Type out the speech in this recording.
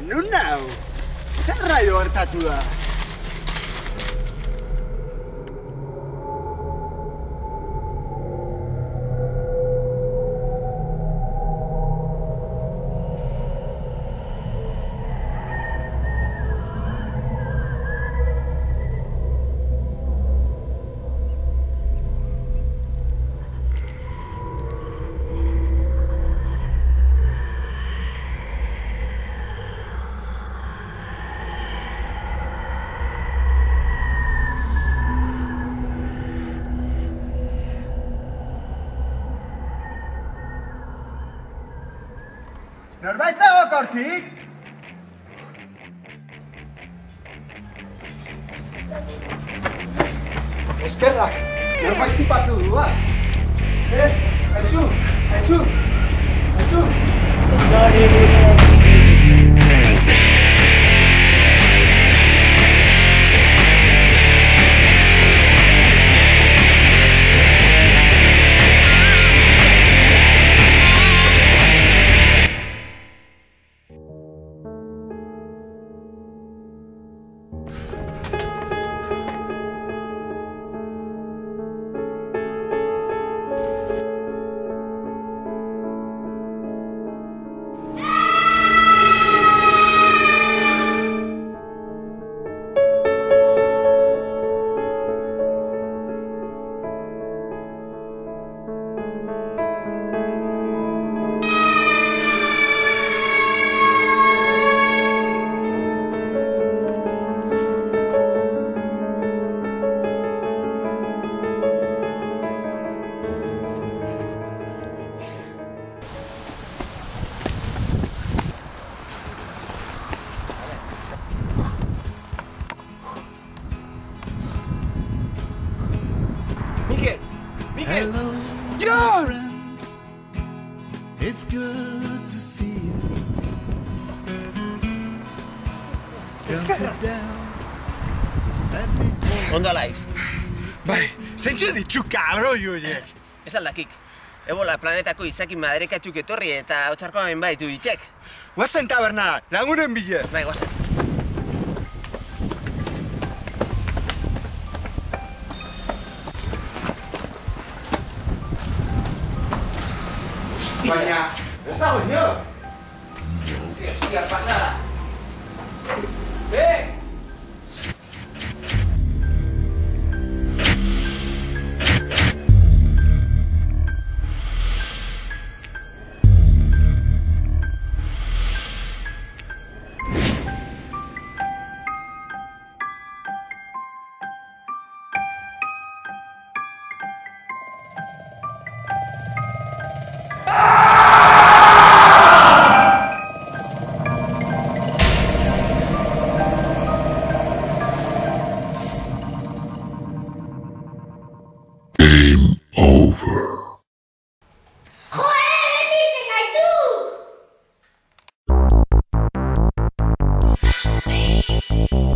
nun nau? Zer raio hartatu da? Norbait zago kortik? Eskerrak, norbait tipatu du, ba? Aizu! Hello, John! friend. It's good to see you. Come sit down. Let me pour. Ondo alaiz. Bai, zeintzu ditzu kabroi horiek? Ez aldakik. Ebola planetako izaki maderekatzuk etorri eta hotxarkoan baitu ditek. Guazen taberna, lagunen bile. Bai, guazen. Baina, ez dago inor. Hostia, pasada. Game over. Joder, betitzen gaitu! Zombie.